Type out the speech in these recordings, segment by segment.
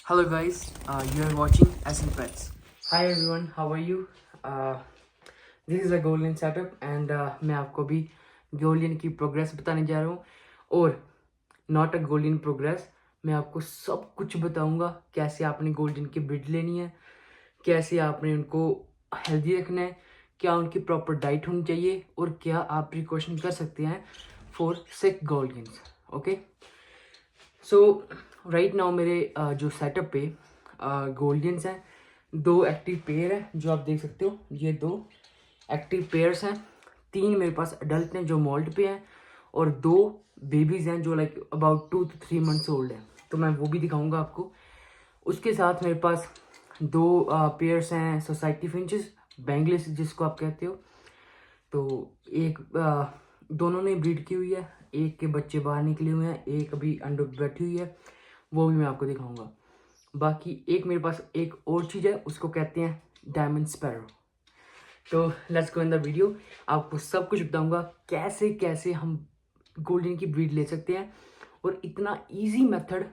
Hello guys, you are watching SN Pets. Hi everyone, how are you? Uh, this is a Goldin setup and मैं आपको भी Gouldian की progress बताने जा रहा हूँ और नॉट अ गोल्डियन प्रोग्रेस। मैं आपको सब कुछ बताऊंगा कैसे आपने गोल्डियन की ब्रीड लेनी है, कैसे आपने उनको हेल्दी रखना है, क्या उनकी प्रॉपर डाइट होनी चाहिए और क्या आप प्रिकॉशन कर सकते हैं for sick Gouldians. Okay, so right now मेरे जो सेटअप पे गोल्डियंस हैं, 2 एक्टिव पेयर है जो आप देख सकते हो। ये 2 एक्टिव पेयर्स हैं, 3 मेरे पास अडल्ट हैं जो मोल्ट पे हैं और 2 बेबीज़ हैं जो like about 2 to 3 months old हैं, तो मैं वो भी दिखाऊंगा आपको। उसके साथ मेरे पास 2 पेयर्स हैं सोसाइटी फिंचेस, बेंगलिस जिसको आप कहते हो। तो एक दोनों ने ब्रीड की हुई है, एक के बच्चे बाहर निकले हुए हैं, एक अभी अंडों पे बैठी हुई है, वो भी मैं आपको दिखाऊंगा। बाकी एक मेरे पास एक और चीज़ है, उसको कहते हैं डायमंड स्पैरो। तो let's go in the video, आपको सब कुछ बताऊंगा कैसे कैसे हम गोल्डन की ब्रीड ले सकते हैं और इतना इजी मेथड,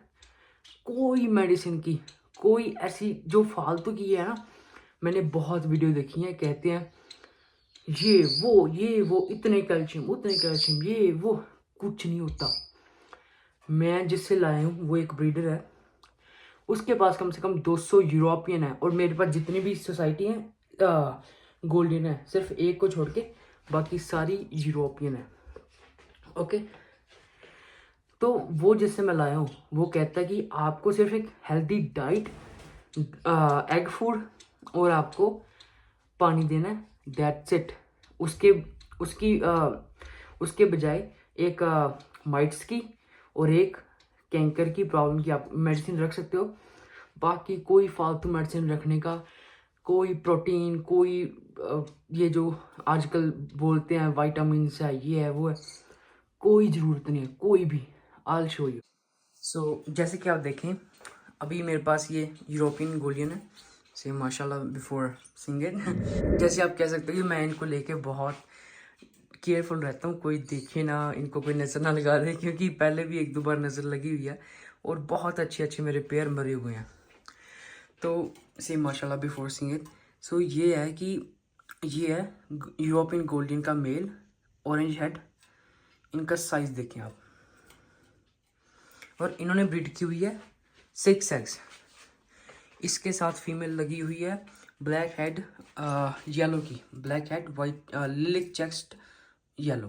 कोई मेडिसिन की, कोई ऐसी जो फालतू की है ना। मैंने बहुत वीडियो देखी है, कहते हैं ये वो इतने कैल्शियम उतने कैल्शियम, ये वो कुछ नहीं होता। मैं जिससे लाया हूँ वो एक ब्रीडर है, उसके पास कम से कम 200 यूरोपियन है और मेरे पास जितनी भी सोसाइटी हैं गोल्डन है, सिर्फ एक को छोड़ के बाकी सारी यूरोपियन है। ओके, तो वो जिससे मैं लाया हूँ वो कहता है कि आपको सिर्फ एक हेल्दी डाइट, एग फूड और आपको पानी देना है, दैट्स इट। उसके उसकी उसके बजाय एक माइट्स की और एक कैंकर की प्रॉब्लम की आप मेडिसिन रख सकते हो। बाकी कोई फालतू मेडिसिन रखने का, कोई प्रोटीन, कोई ये जो आजकल बोलते हैं वाइटामिन्स है, ये है वो है, कोई ज़रूरत नहीं है, कोई भी। आई शो यू। सो जैसे कि आप देखें, अभी मेरे पास ये यूरोपियन गोल्डियन है, से माशाल्लाह बिफोर सिंगिंग जैसे आप कह सकते हो कि मैं इनको लेके बहुत केयरफुल रहता हूँ, कोई देखे ना, इनको कोई नज़र ना लगा दे, क्योंकि पहले भी 1-2 बार नज़र लगी हुई है और बहुत अच्छे अच्छे मेरे पेयर मरे हुए हैं। तो से माशाल्लाह बिफोर सिंगिंग। सो ये है कि ये है यूरोपियन गोल्डन का मेल, ऑरेंज हेड। इनका साइज़ देखें आप, और इन्होंने ब्रीड की हुई है 6 एग्स। इसके साथ फीमेल लगी हुई है ब्लैक हेड येलो की, black head white lilac chest yellow.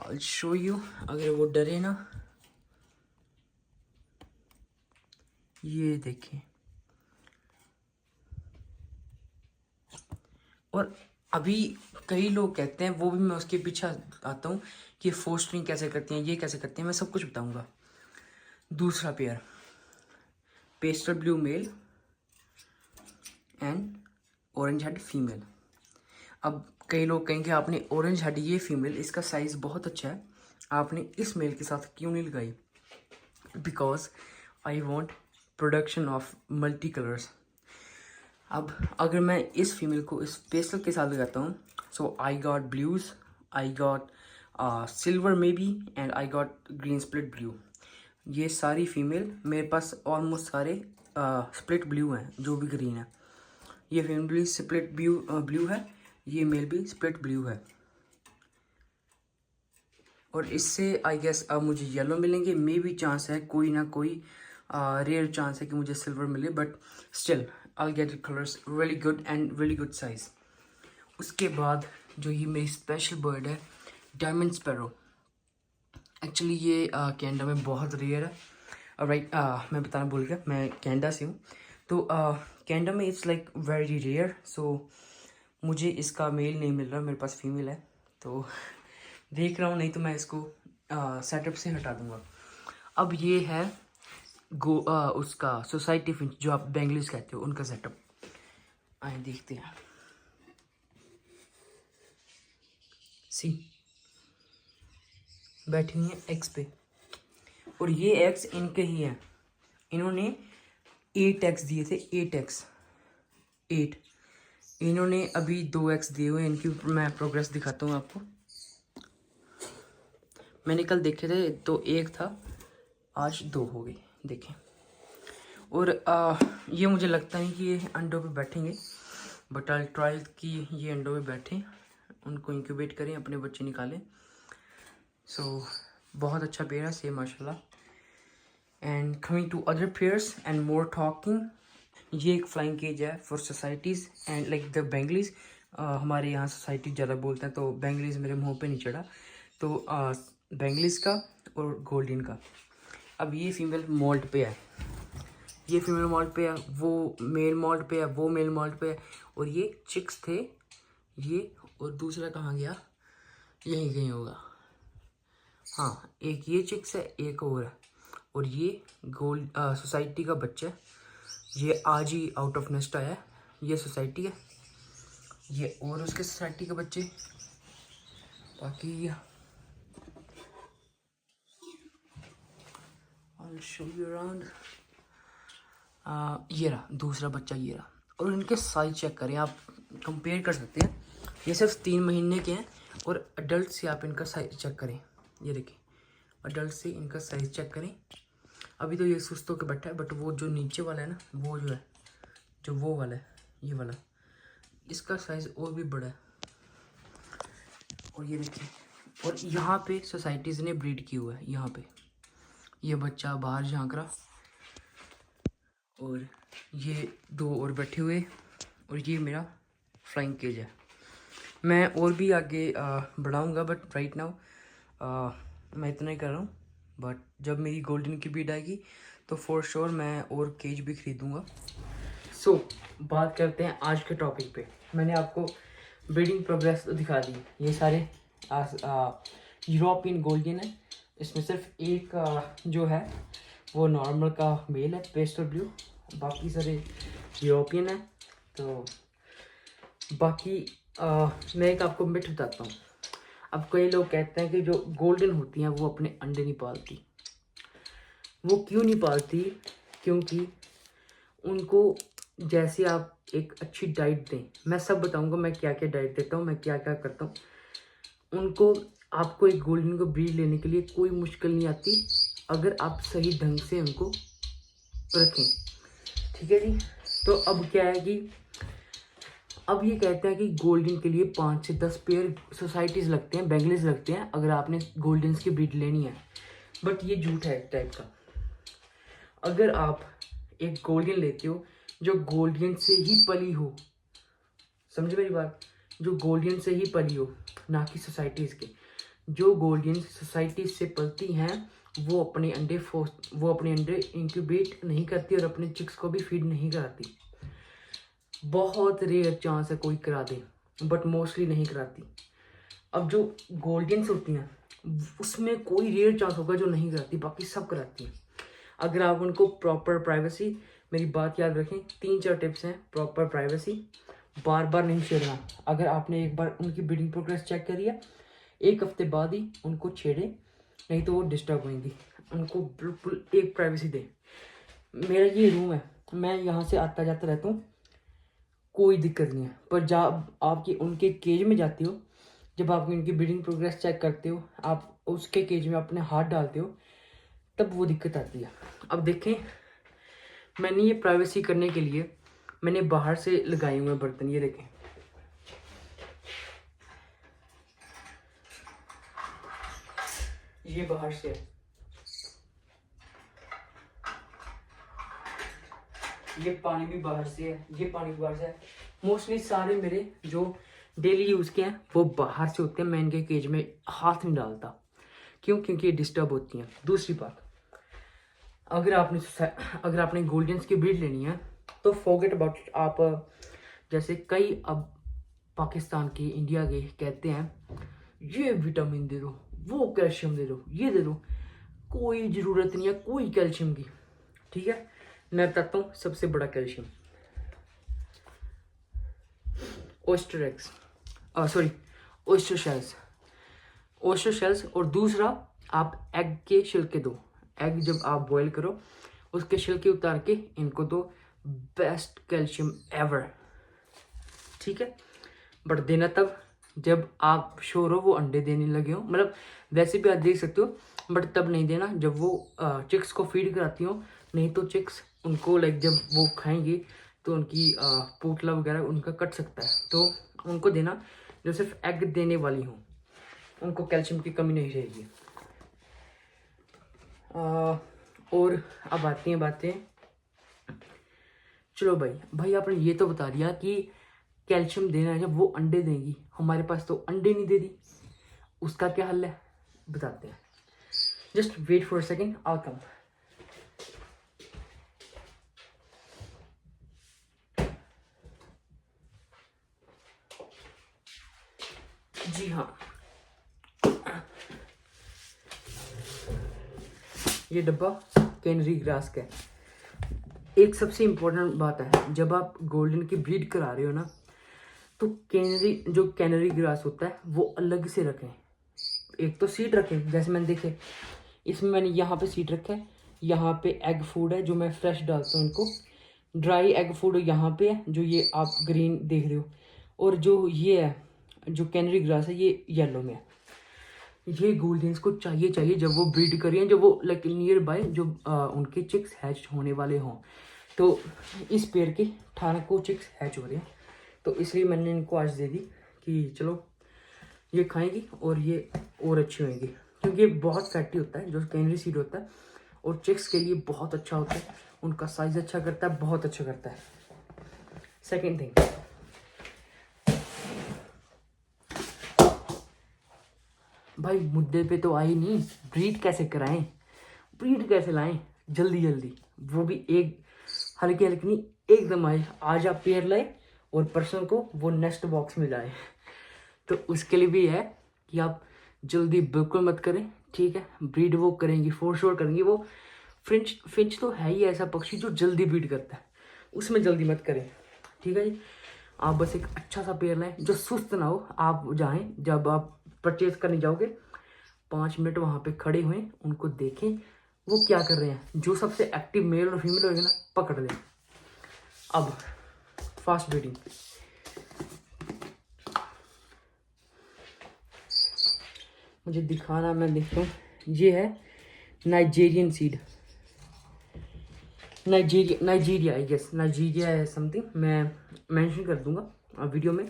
I show you, अगर वो डरे ना, ये देखें। और अभी कई लोग कहते हैं, वो भी मैं उसके पीछे आता हूँ कि फोस्टरिंग कैसे करती हैं, ये कैसे करती हैं, मैं सब कुछ बताऊँगा। दूसरा pair pastel blue male and orange head female. अब कई लोग कहेंगे आपने ऑरेंज हेड ये फीमेल, इसका साइज़ बहुत अच्छा है, आपने इस मेल के साथ क्यों नहीं लगाई? Because I want production of multi colours. अब अगर मैं इस फीमेल को इस पेस्टल के साथ लगाता हूँ, so I got blues, I got silver maybe, and I got green split blue. ये सारी फीमेल मेरे पास ऑलमोस्ट सारे स्प्लिट ब्लू हैं, जो भी ग्रीन है। ये फीमेल भी स्प्लिट ब्लू है, ये मेल भी स्प्लिट ब्लू है। और इससे आई गेस अब मुझे येलो मिलेंगे, मे भी चांस है, कोई ना कोई रेयर चांस है कि मुझे सिल्वर मिले, but still I get colours really good and really good size. उसके बाद जो ये मेरी स्पेशल बर्ड है डायमंड स्पैरो। एक्चुअली ये कनाडा में बहुत रेयर है। राइट, मैं बताना भूल गया, मैं कनाडा से हूँ। तो कनाडा में इट्स लाइक वेरी रेयर। सो मुझे इसका मेल नहीं मिल रहा, मेरे पास फीमेल है, तो देख रहा हूँ, नहीं तो मैं इसको सेटअप से हटा दूँगा। अब ये है उसका सोसाइटी फिंच, जो आप बेंगलिस कहते हो, उनका सेटअप। आए देखते हैं। सी बैठी हुई है एक्स पे, और ये एक्स इनके ही हैं। इन्होंने 8 एक्स दिए थे, 8 एक्स 8। इन्होंने अभी 2 एक्स दिए हुए हैं, इनकी मैं प्रोग्रेस दिखाता हूँ आपको। मैंने कल देखे थे तो 1 था, आज 2 हो गए, देखें। और ये मुझे लगता नहीं कि ये अंडों पे बैठेंगे, बट आई ट्राई कि ये अंडों पे बैठें, उनको इंक्यूबेट करें, अपने बच्चे निकालें। सो बहुत अच्छा पेयर है सेम माशाल्लाह। And coming to other pairs and more talking, ये एक फ्लाइंग केज है for societies and like the Bengalis. हमारे यहाँ सोसाइटी ज़्यादा बोलते हैं, तो बेंगलीज मेरे मुंह पे नहीं चढ़ा, तो बेंगलीज का और गोल्डन का। अब ये फीमेल मोल्ट पे है, ये फीमेल मोल्ट पे है, वो मेल मोल्ट पे है, वो मेल मोल्ट पे है, और ये चिक्स थे ये, और दूसरा कहाँ गया, यहीं कहीं होगा। हाँ, एक ये चिक्स है, एक और है, और ये गोल्ड सोसाइटी का बच्चा है, ये आज ही आउट ऑफ नेस्ट आया है। ये सोसाइटी है, ये और उसके सोसाइटी के बच्चे। बाकी I'll show you around। ये रहा दूसरा बच्चा, ये रहा। और इनके साइज चेक करें, आप कंपेयर कर सकते हैं। ये सिर्फ 3 महीने के हैं, और अडल्ट से आप इनका साइज चेक करें, ये देखिए, अडल्ट से इनका साइज चेक करें। अभी तो ये सुस्त होकर बैठा है, बट वो जो नीचे वाला है ना, वो जो है, जो वो वाला है, ये वाला, इसका साइज और भी बड़ा है। और ये देखिए, और यहाँ पे सोसाइटीज़ ने ब्रीड की हुआ है, यहाँ पे ये बच्चा बाहर झांक रहा, और ये 2 और बैठे हुए, और ये मेरा फ्लाइंग केज है। मैं और भी आगे बढ़ाऊँगा, बट राइट नाउ मैं इतना ही कर रहा हूँ। बट जब मेरी गोल्डन की ब्रीड आएगी तो फॉर श्योर मैं और केज भी खरीदूँगा। सो बात करते हैं आज के टॉपिक पे। मैंने आपको ब्रीडिंग प्रोग्रेस तो दिखा दी, ये सारे यूरोपियन गोल्डन है। इसमें सिर्फ एक जो है वो नॉर्मल का मेल है, पेस्टल ब्लू, बाकी सारे यूरोपियन है। तो बाकी मैं एक आपको मिथ बताता हूँ। अब कई लोग कहते हैं कि जो गोल्डन होती हैं वो अपने अंडे नहीं पालती। वो क्यों नहीं पालती? क्योंकि उनको जैसे आप एक अच्छी डाइट दें, मैं सब बताऊंगा मैं क्या क्या डाइट देता हूँ, मैं क्या क्या करता हूँ उनको। आपको एक गोल्डन को ब्रीड लेने के लिए कोई मुश्किल नहीं आती, अगर आप सही ढंग से उनको रखें। ठीक है जी। तो अब क्या है कि अब ये कहते हैं कि गोल्डन के लिए 5 से 10 पेयर सोसाइटीज़ लगते हैं, बेंगलीज लगते हैं, अगर आपने गोल्डन्स की ब्रीड लेनी है। बट ये झूठ है एक टाइप का। अगर आप एक गोल्डन लेते हो जो गोल्डन से ही पली हो, समझे मेरी बात, जो गोल्डन से ही पली हो, ना कि सोसाइटीज़ के। जो गोल्डन सोसाइटीज से पलती हैं वो अपने अंडे इंक्यूबेट नहीं करती और अपने चिक्स को भी फीड नहीं कराती। बहुत रेयर चांस है कोई करा दे, बट मोस्टली नहीं कराती। अब जो गोल्डन्स होती हैं उसमें कोई रेयर चांस होगा जो नहीं कराती, बाकी सब कराती हैं। अगर आप उनको प्रॉपर प्राइवेसी, मेरी बात याद रखें, 3-4 टिप्स हैं। प्रॉपर प्राइवेसी, बार बार नहीं छेड़ना। अगर आपने एक बार उनकी ब्रीडिंग प्रोग्रेस चेक करी है, 1 हफ्ते बाद ही उनको छेड़े, नहीं तो वो डिस्टर्ब होंगी। उनको बिल्कुल एक प्राइवेसी दें। मेरा ये रूम है, मैं यहाँ से आता जाता रहता हूँ, कोई दिक्कत नहीं है। पर जब आपकी उनके केज में जाती हो, जब आप उनकी ब्रीडिंग प्रोग्रेस चेक करते हो, आप उसके केज में अपने हाथ डालते हो, तब वो दिक्कत आती है। अब देखें, मैंने ये प्राइवेसी करने के लिए मैंने बाहर से लगाए हुए बर्तन, ये देखें, ये बाहर से है, ये पानी भी बाहर से है, ये पानी भी बाहर से है। मोस्टली सारे मेरे जो डेली यूज़ के हैं वो बाहर से होते हैं। मैं इनके केज में हाथ नहीं डालता। क्यों? क्योंकि ये डिस्टर्ब होती हैं। दूसरी बात, अगर आपने गोल्डन्स की ब्रीड लेनी है तो फॉरगेट अबाउट इट। आप जैसे कई अब पाकिस्तान के, इंडिया के कहते हैं ये विटामिन दे दो, वो कैल्शियम दे दो, ये दे दो। कोई ज़रूरत नहीं है कोई कैल्शियम की। ठीक है, मैं बताता हूँ सबसे बड़ा calcium, oyster eggs, sorry oyster shells, oyster shells. और दूसरा, आप एग के छिलके दो। एग जब आप बॉईल करो, उसके छिलके उतार के इनको दो। Best calcium ever. ठीक है, बट देना तब जब आप श्योर हो वो अंडे देने लगे हो। मतलब वैसे भी आप देख सकते हो, बट तब नहीं देना जब वो चिक्स को फीड कराती हो, नहीं तो चिक्स उनको लाइक जब वो खाएंगे तो उनकी पोटला वगैरह उनका कट सकता है, तो उनको देना जो सिर्फ एग देने वाली हों, उनको कैल्शियम की कमी नहीं रहेगी। और अब आती हैं बातें, चलो भाई आपने ये तो बता दिया कि कैल्शियम देना है, जब वो अंडे देंगी, हमारे पास तो अंडे नहीं दे रही, उसका क्या हल है बताते हैं। Just wait for a second, I come. जी हाँ, ये डब्बा कैनरी ग्रास का है। एक सबसे इम्पोर्टेंट बात है, जब आप गोल्डन की ब्रीड करा रहे हो ना, तो कैनरी ग्रास होता है वो अलग से रखें। एक तो सीड रखें, जैसे मैंने देखे इसमें मैंने यहाँ पे सीड रखा है, यहाँ पे एग फूड है जो मैं फ्रेश डालता हूँ इनको, ड्राई एग फूड यहाँ पे है जो ये आप ग्रीन देख रहे हो, और जो ये है जो कैनरी ग्रास है ये येलो में है। ये गोल्डन्स को चाहिए जब वो ब्रीड करें, जब वो लाइक नियर बाय जो उनके चिक्स हैच होने वाले हों। तो इस पेड़ के 18 को चिक्स हैच हो रहे हैं, तो इसलिए मैंने इनको आज दे दी कि चलो ये खाएंगी और ये और अच्छी होंगी, क्योंकि ये बहुत फैटी होता है जो कैनरी सीड होता है, और चिक्स के लिए बहुत अच्छा होता है, उनका साइज अच्छा करता है, बहुत अच्छा करता है। सेकेंड थिंग, भाई मुद्दे पे तो आई नहीं, ब्रीड कैसे कराएं, ब्रीड कैसे लाएं जल्दी, वो भी एक हल्की नहीं, एकदम आए आज आप पेयर लाए और पर्सन को वो नेक्स्ट बॉक्स में लाए। तो उसके लिए भी है कि आप जल्दी बिल्कुल मत करें, ठीक है। ब्रीड वो करेंगी, फॉर श्योर करेंगी। वो फिंच तो है ही ऐसा पक्षी जो जल्दी ब्रीड करता है, उसमें जल्दी मत करें, ठीक है जी। आप बस एक अच्छा सा पेयर लाएं जो सुस्त ना हो। आप जाएं, जब आप परचेज करने जाओगे 5 मिनट वहाँ पे खड़े हुए उनको देखें वो क्या कर रहे हैं, जो सबसे एक्टिव मेल और फीमेल होगा ना पकड़ लें। अब फास्ट ब्रीडिंग, मुझे दिखाना, मैं देखता हूँ। ये है Nigerian seed, Nigeria I guess, Nigeria है समथिंग, मैं मेंशन कर दूंगा वीडियो में,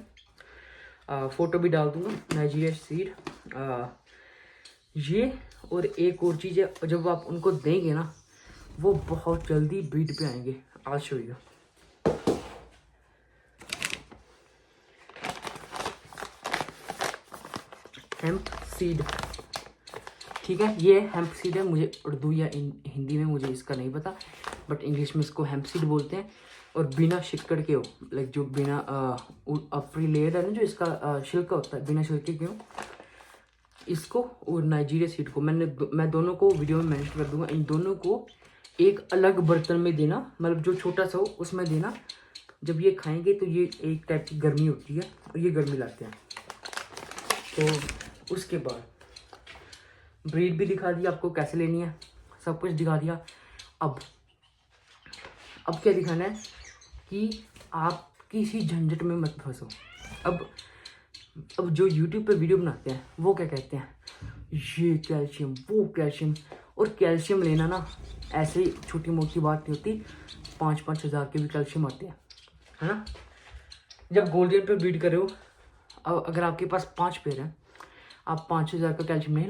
फोटो भी डाल दूंगा। नाइजीरिया सीड ये, और एक और चीज़ है, जब आप उनको देंगे ना वो बहुत जल्दी ब्रीड पे आएंगे। आज शो यू, हेम्प सीड, ठीक है। ये हेम्प सीड है, मुझे उर्दू या हिंदी में मुझे इसका नहीं पता, बट इंग्लिश में इसको हेम्प सीड बोलते हैं। और बिना शिकड़ के हो, लाइक जो बिना फ्री लेयर है ना, जो इसका छिलका होता है, बिना छिलके के हो इसको। और नाइजीरिया सीड को मैं दोनों को वीडियो में मेंशन कर दूंगा। इन दोनों को एक अलग बर्तन में देना, मतलब जो छोटा सा हो उसमें देना। जब ये खाएंगे तो ये एक टाइप की गर्मी होती है और ये गर्मी लाते हैं। तो उसके बाद ब्रीड भी दिखा दिया आपको, कैसे लेनी है सब कुछ दिखा दिया। अब क्या दिखाना है कि आप किसी झंझट में मत फंसो। अब जो YouTube पे वीडियो बनाते हैं वो क्या कहते हैं, ये कैल्शियम वो कैल्शियम, और कैल्शियम लेना ना ऐसे छोटी मोटी बात नहीं होती, 5-5 हज़ार के भी कैल्शियम आते हैं, है ना। जब गोल्डन पे ब्रीड करे हो, अब अगर आपके पास 5 पेयर हैं, आप 5 हज़ार का कैल्शियम नहीं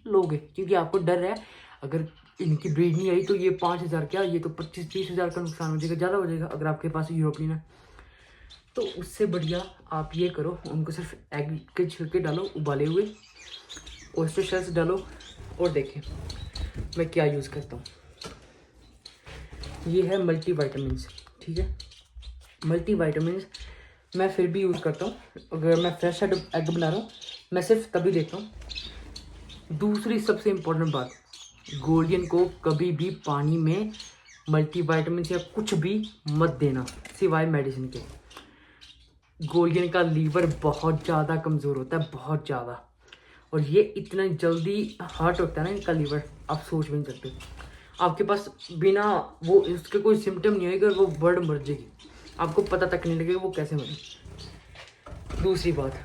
लोगे, क्योंकि आपको डर है अगर इनकी ब्रीड नहीं आई तो ये 5 हज़ार क्या, ये तो 25-30 हज़ार का नुकसान हो जाएगा, ज़्यादा हो जाएगा अगर आपके पास यूरोपियन है। तो उससे बढ़िया आप ये करो, उनको सिर्फ एग के छिलके डालो उबाले हुए, ऑयस्टर शेल्स डालो, और देखें मैं क्या यूज़ करता हूँ। ये है मल्टी वाइटामिन्स, ठीक है। मल्टी वाइटामिन्स मैं फिर भी यूज़ करता हूँ, अगर मैं फ्रेश एग बना रहा हूँ मैं सिर्फ तभी लेता हूँ। दूसरी सबसे इम्पोर्टेंट बात, गोल्डन को कभी भी पानी में मल्टी वाइटामिन या कुछ भी मत देना सिवाय मेडिसिन के। गोल्डन का लीवर बहुत ज़्यादा कमज़ोर होता है, बहुत ज़्यादा, और ये इतना जल्दी हर्ट होता है ना इनका लीवर, आप सोच भी नहीं सकते। आपके पास बिना वो उसके कोई सिम्टम नहीं होगा, वो बर्ड मर जाएगी, आपको पता तक नहीं लगेगा वो कैसे मरे। दूसरी बात,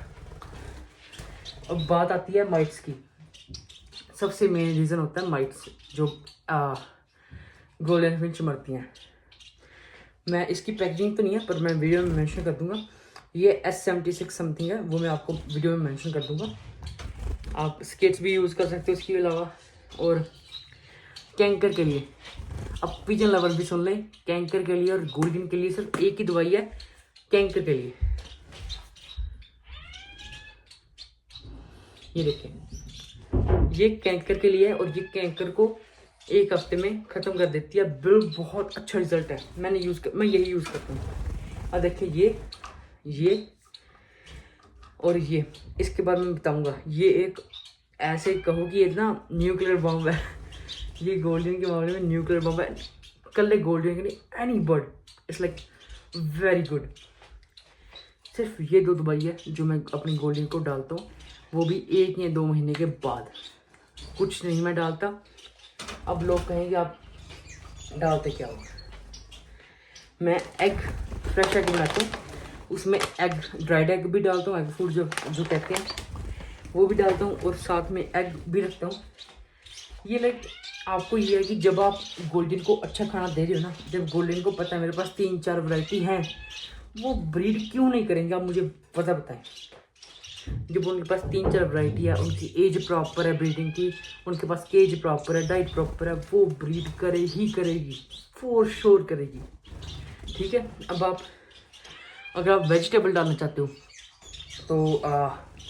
अब बात आती है माइट्स की। सबसे मेन रीज़न होता है माइट्स, जो गोल्डन फिंच मरती हैं। मैं इसकी पैकेजिंग तो नहीं है पर मैं वीडियो में मेंशन कर दूंगा। ये S76 समथिंग है, वो मैं आपको वीडियो में मेंशन कर दूंगा। आप स्केट्स भी यूज़ कर सकते हो इसके अलावा। और कैंकर के लिए, अब पिजन लवर भी सुन लें, कैंकर के लिए और गोल्डन के लिए सिर्फ एक ही दवाई है कैंकर के लिए। ये देखें, ये कैंकर के लिए है और ये कैंकर को 1 हफ्ते में ख़त्म कर देती है। बहुत अच्छा रिजल्ट है, मैं यही यूज़ करता हूँ। अब देखिए ये और ये, इसके बाद मैं बताऊँगा। ये एक ऐसे कहो कि ये ना न्यूक्लियर बॉम्ब है। ये गोल्डन के मामले में न्यूक्लियर बॉम्ब है। कल गोल्डन के लिए any bird it's like very good. सिर्फ ये 2 दवाई है जो मैं अपनी गोल्डन को डालता हूँ, वो भी 1 या 2 महीने के बाद। कुछ नहीं मैं डालता। अब लोग कहेंगे आप डालते क्या हो। मैं एग, फ्रेश एग बनाता हूँ, उसमें एग, ड्राइड एग भी डालता हूँ, एग फूड जो कहते हैं वो भी डालता हूँ, और साथ में एग भी रखता हूँ। ये लाइक आपको ये है कि जब आप गोल्डन को अच्छा खाना दे रहे हो ना, जब गोल्डन को पता है मेरे पास 3-4 वैरायटी हैं, वो ब्रीड क्यों नहीं करेंगे आप मुझे बताएं। जब उनके पास 3-4 वैरायटी है, उनकी एज प्रॉपर है ब्रीडिंग की, उनके पास केज प्रॉपर है, डाइट प्रॉपर है, वो ब्रीड करेगी, फॉर श्योर करेगी। ठीक है। अब अगर आप वेजिटेबल डालना चाहते हो तो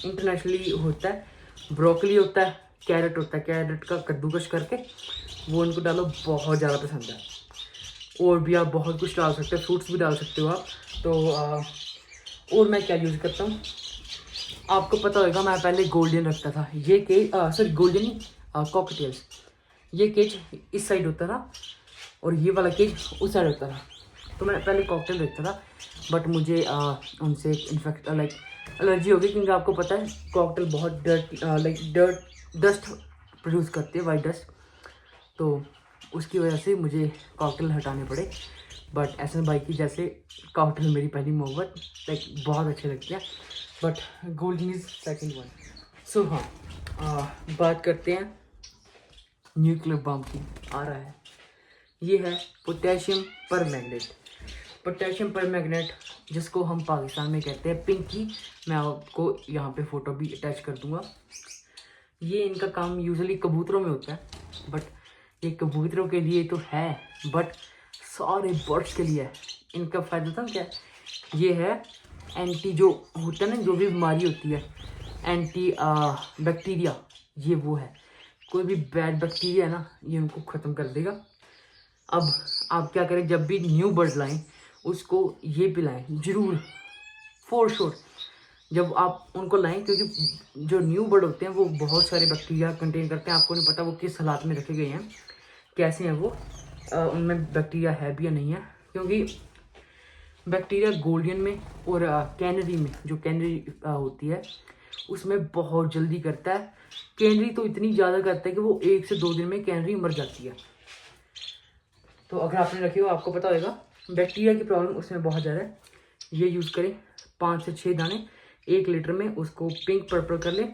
इंटरनेशनली होता है, ब्रोकली होता है, कैरेट होता है, कैरेट का कद्दूकस करके वो उनको डालो, बहुत ज़्यादा पसंद है। और भी आप बहुत कुछ डाल सकते हो, फ्रूट्स भी डाल सकते हो आप। तो और मैं क्या यूज़ करता हूँ, आपको पता होगा मैं पहले गोल्डन रखता था। ये केज सॉरी गोल्डन नहीं, कॉकटेल्स। ये केज इस साइड होता था और ये वाला केज उस साइड होता था। तो मैं पहले कॉकटेल रखता था, बट मुझे उनसे इनफेक्ट लाइक एलर्जी हो गई, क्योंकि आपको पता है कॉकटेल बहुत डस्ट प्रोड्यूस करते हैं, वाइट डस्ट। तो उसकी वजह से मुझे कॉकटेल हटाने पड़े। बट एहसन भाई की जैसे कॉकटेल मेरी पहली मोहब्बत, लाइक बहुत अच्छे लगते हैं, but golden is second one. So हाँ, बात करते हैं न्यूक्लियर बम की। आ रहा है, ये है पोटेशियम परमैंगनेट। पोटेशियम परमैंगनेट जिसको हम पाकिस्तान में कहते हैं पिंकी। मैं आपको यहाँ पे फ़ोटो भी अटैच कर दूँगा। ये इनका काम यूजुअली कबूतरों में होता है, बट ये कबूतरों के लिए तो है, बट सारे बर्ड्स के लिए है। इनका फ़ायदा था क्या, ये है एंटी, जो होता है ना, जो भी बीमारी होती है, एंटी बैक्टीरिया, ये वो है। कोई भी बैड बैक्टीरिया है ना, ये उनको ख़त्म कर देगा। अब आप क्या करें, जब भी न्यू बर्ड लाएं उसको ये पिलाएं ज़रूर, फॉर श्योर, जब आप उनको लाएं, क्योंकि जो न्यू बर्ड होते हैं वो बहुत सारे बैक्टीरिया कंटेन करते हैं। आपको नहीं पता वो किस हालात में रखे गए हैं, कैसे हैं वो, उनमें बैक्टीरिया है भी या नहीं है। क्योंकि बैक्टीरिया गोल्डन में और कैनरी में, जो कैनरी होती है उसमें बहुत जल्दी करता है। कैनरी तो इतनी ज़्यादा करता है कि वो 1 से 2 दिन में कैनरी मर जाती है। तो अगर आपने रखी हो आपको पता होगा, बैक्टीरिया की प्रॉब्लम उसमें बहुत ज़्यादा है। ये यूज़ करें, 5 से 6 दाने 1 लीटर में, उसको पिंक पर्पल कर लें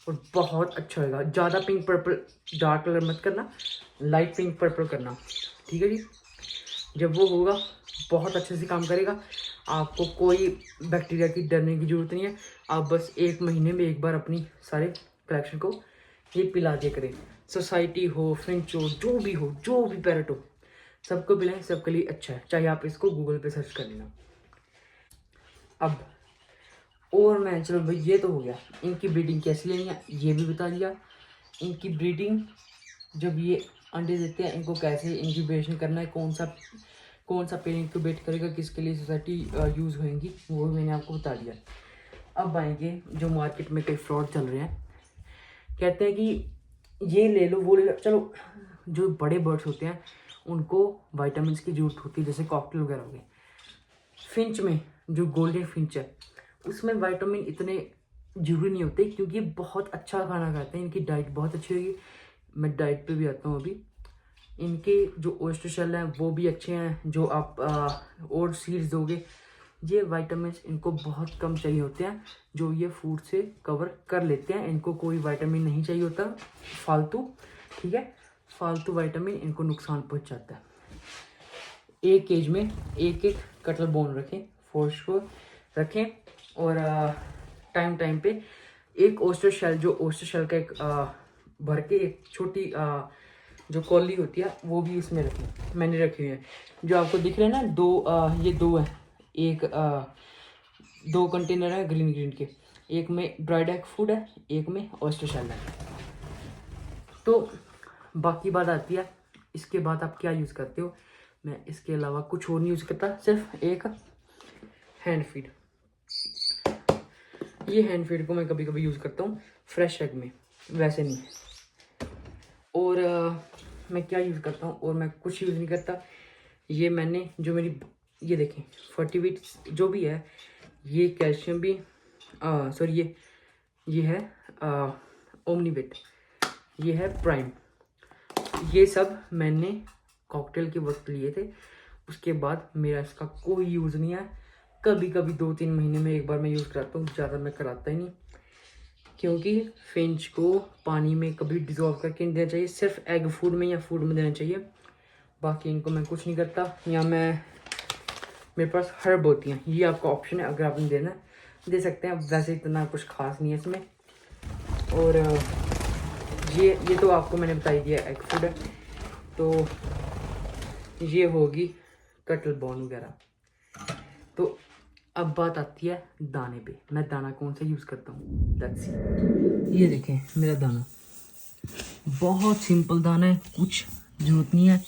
और बहुत अच्छा होगा। ज़्यादा पिंक पर्पल, डार्क कलर मत करना, लाइट पिंक पर्पल करना, ठीक है जी। जब वो होगा बहुत अच्छे से काम करेगा, आपको कोई बैक्टीरिया की डरने की ज़रूरत नहीं है। आप बस 1 महीने में एक बार अपनी सारे कलेक्शन को ये पिला दिया करें। सोसाइटी हो, फिंच हो, जो भी पैरट हो, सबको पिलाएं, सबके लिए अच्छा है। चाहे आप इसको गूगल पे सर्च कर लेना। अब और मैं, चलो भाई ये तो हो गया, इनकी ब्रीडिंग कैसी लेनी है ये भी बता दिया। इनकी ब्रीडिंग, जब ये अंडे देते हैं इनको कैसे इंक्यूबेशन करना है, कौन सा पेड़ इंक्यूबेट करेगा, किसके लिए सोसाइटी यूज़ होएंगी, वो भी मैंने आपको बता दिया। अब आएंगे जो मार्केट में कई फ्रॉड चल रहे हैं, कहते हैं कि ये ले लो वो ले लो। चलो, जो बड़े बर्ड्स होते हैं उनको विटामिन की जरूरत होती है, जैसे कॉकटेल वगैरह हो गए। फिंच में, जो गोल्डन फिंच है, उसमें विटामिन इतने जरूरी नहीं होते, क्योंकि ये बहुत अच्छा खाना खाते हैं, इनकी डाइट बहुत अच्छी होगी। मैं डाइट पे भी आता हूँ अभी। इनके जो ओयस्टर शेल हैं वो भी अच्छे हैं, जो आप और सीड्स दोगे, ये विटामिन इनको बहुत कम चाहिए होते हैं, जो ये फूड से कवर कर लेते हैं। इनको कोई विटामिन नहीं चाहिए होता फालतू, ठीक है। फालतू विटामिन इनको नुकसान पहुंचाता है। एक केज में एक एक कटल बोन रखें, फोर्स को रखें, और टाइम टाइम पे एक ओस्टर शेल, जो ओस्टर शेल का एक भर के एक छोटी जो कॉली होती है वो भी उसमें रखें। मैंने रखी हुई है, जो आपको दिख रहे हैं ना, दो ये दो है, एक दो कंटेनर है ग्रीन ग्रीन के, एक में ड्राइड एग फूड है, एक में ऑयस्टर शेल है। तो बाकी बात आती है इसके बाद आप क्या यूज़ करते हो। मैं इसके अलावा कुछ और नहीं यूज़ करता, सिर्फ एक हैंड फीड। ये हैंड फीड को मैं कभी कभी यूज़ करता हूँ फ्रेश एग में, वैसे नहीं। और मैं क्या यूज़ करता हूँ, और मैं कुछ यूज़ नहीं करता। ये मैंने जो मेरी, ये देखें फर्टिविट जो भी है, ये कैल्शियम भी सॉरी ये है ओमनीविट, ये है प्राइम, ये सब मैंने कॉकटेल के वक्त लिए थे। उसके बाद मेरा इसका कोई यूज़ नहीं है। कभी कभी 2-3 महीने में एक बार मैं यूज़ कराता हूँ, ज़्यादा मैं कराता ही नहीं, क्योंकि फिंच को पानी में कभी डिज़ोल्व करके नहीं देना चाहिए, सिर्फ एग फूड में या फूड में देना चाहिए। बाकी इनको मैं कुछ नहीं करता। या मेरे पास हर्ब होती हैं, ये आपका ऑप्शन है, अगर आपने देना दे सकते हैं, वैसे इतना कुछ खास नहीं है इसमें। और ये तो आपको मैंने बता ही दिया एग फूड है। तो ये होगी कटल बोन वगैरह। तो अब बात आती है दाने पे, मैं दाना कौन सा यूज़ करता हूँ। That's it. ये देखें मेरा दाना, बहुत सिंपल दाना है, कुछ ज़रूरत नहीं है।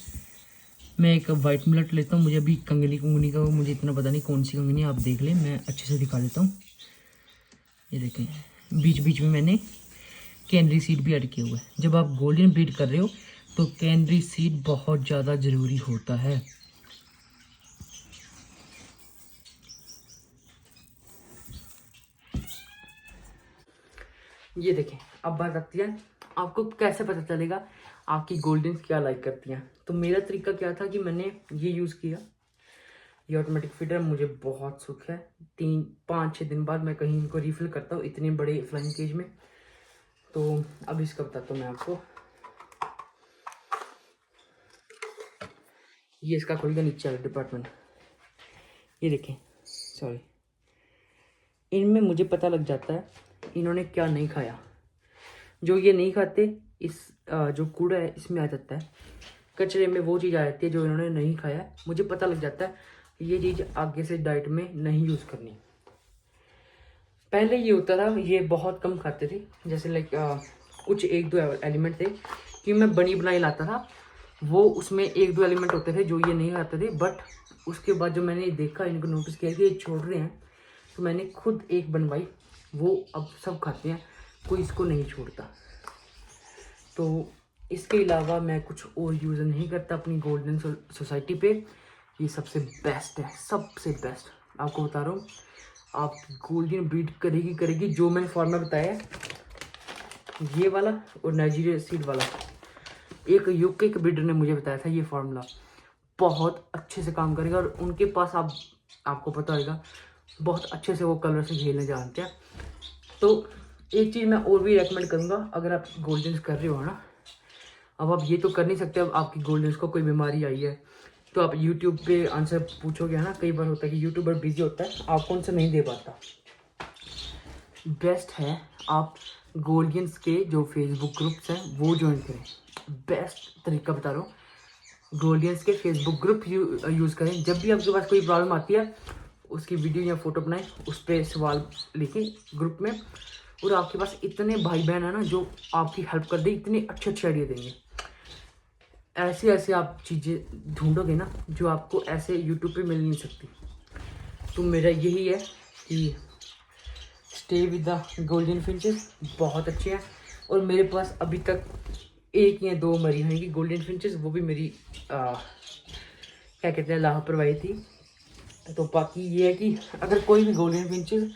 मैं एक वाइट मिलेट लेता हूँ, मुझे अभी कंगनी का मुझे इतना पता नहीं कौन सी कंगनी है, आप देख लें, मैं अच्छे से दिखा देता हूँ। ये देखें बीच बीच में मैंने कैनरी सीड भी ऐड किया हुआ है। जब आप गोल्डन ब्रीड कर रहे हो तो कैनरी सीड बहुत ज़्यादा ज़रूरी होता है। ये देखें, अब बात आती है आपको कैसे पता चलेगा आपकी गोल्डन्स क्या लाइक करती हैं। तो मेरा तरीका क्या था कि मैंने ये यूज़ किया, ये ऑटोमेटिक फीडर मुझे बहुत सुख है। 3-5-6 दिन बाद मैं कहीं इनको रिफ़िल करता हूँ इतने बड़े फ्लाइंग केज में। तो अब इसका बताता हूँ मैं आपको। ये इसका खुल गया नीचे वाला डिपार्टमेंट, ये देखें, सॉरी, इनमें मुझे पता लग जाता है इन्होंने क्या नहीं खाया। जो ये नहीं खाते, इस जो कूड़ा है इसमें आ जाता है, कचरे में वो चीज़ आ जाती है जो इन्होंने नहीं खाया है। मुझे पता लग जाता है ये चीज़ आगे से डाइट में नहीं यूज़ करनी। पहले ये होता था, ये बहुत कम खाते थे, जैसे लाइक कुछ 1-2 एलिमेंट थे कि मैं बनी बनाई लाता था, वो उसमें 1-2 एलिमेंट होते थे जो ये नहीं खाते थे। बट उसके बाद जो मैंने देखा, इनको नोटिस किया कि ये छोड़ रहे हैं, तो मैंने खुद एक बनवाई, वो अब सब खाते हैं, कोई इसको नहीं छोड़ता। तो इसके अलावा मैं कुछ और यूज़ नहीं करता अपनी गोल्डन सोसाइटी पे। ये सबसे बेस्ट है, सबसे बेस्ट आपको बता रहा हूँ। आप गोल्डन ब्रीड करेगी जो मैंने फॉर्मूला बताया है, ये वाला और नाइजीरिया सीड वाला, एक यूके के ब्रीडर ने मुझे बताया था ये फार्मूला बहुत अच्छे से काम करेगा। और उनके पास आपको पता होगा बहुत अच्छे से वो कलर से खेलने जानते हैं। तो एक चीज़ मैं और भी रेकमेंड करूँगा, अगर आप गोल्डन्स कर रहे हो ना, अब आप ये तो कर नहीं सकते, अब आपकी गोल्डन्स को कोई बीमारी आई है तो आप यूट्यूब पे आंसर पूछोगे, है ना। कई बार होता है कि यूट्यूबर बिजी होता है, आपको उनसे नहीं दे पाता। बेस्ट है आप गोल्डियंस के जो फेसबुक ग्रुप्स हैं वो ज्वाइन करें। बेस्ट तरीका बता रहा हूँ, गोल्डियंस के फेसबुक ग्रुप यूज़ करें। जब भी आपके पास कोई प्रॉब्लम आती है, उसकी वीडियो या फोटो बनाएं, उस पर सवाल लिखें ग्रुप में, और आपके पास इतने भाई बहन है ना जो आपकी हेल्प कर दे, इतने अच्छे अच्छे आइडिया देंगे। ऐसे ऐसे आप चीज़ें ढूंढोगे ना जो आपको ऐसे यूट्यूब पे मिल नहीं सकती। तो मेरा यही है कि stay with the golden finches, बहुत अच्छे हैं। और मेरे पास अभी तक 1 या 2 मरी हुई गोल्डन फिंचेस, वो भी मेरी क्या कहते हैं लापरवाही थी। तो बाकी ये है कि अगर कोई भी गोल्डन फिंचेस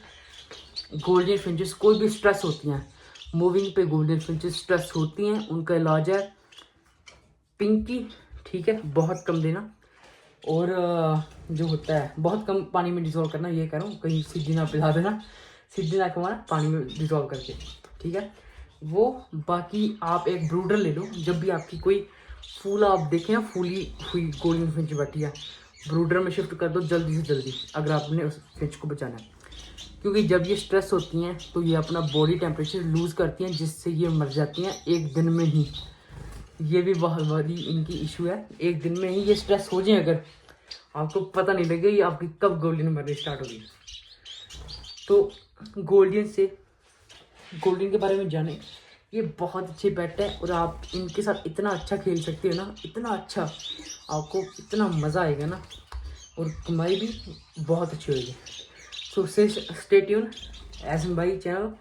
कोई भी स्ट्रेस होती हैं, मूविंग पे गोल्डन फिंचेस स्ट्रेस होती हैं, उनका इलाज है पिंकी, ठीक है, बहुत कम देना। और जो होता है बहुत कम पानी में डिज़ोल्व करना, ये कह रहा हूँ, कहीं सीधी ना पिला देना, सीधी ना कमाना, पानी में डिज़ोल्व करके, ठीक है वो। बाकी आप एक ब्रूडर ले लो, जब भी आपकी कोई फूल आप देखें ना, फूली हुई गोल्डन फिंच बैठी है, ब्रूडर में शिफ्ट कर दो जल्दी से जल्दी अगर आपने उस फिंच को बचाना है, क्योंकि जब ये स्ट्रेस होती हैं तो ये अपना बॉडी टेम्परेचर लूज़ करती हैं, जिससे ये मर जाती हैं एक दिन में ही। ये भी बहुत बड़ी इनकी इशू है, एक दिन में ही ये स्ट्रेस हो जाए अगर, आपको पता नहीं लगेगा ये आपकी कब गोल्डन मरनी स्टार्ट होगी। तो गोल्डन के बारे में जाने, ये बहुत अच्छे पेट है और आप इनके साथ इतना अच्छा खेल सकते हो ना, इतना अच्छा, आपको इतना मज़ा आएगा ना, और कमाई भी बहुत अच्छी होगी। सो स्टे ट्यून एसन भाई चैनल,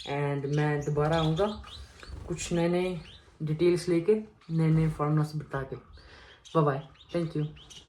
एंड मैं दोबारा आऊँगा कुछ नए नए डिटेल्स लेके, नए नए फॉर्मूलास बता के। Bye bye, thank you.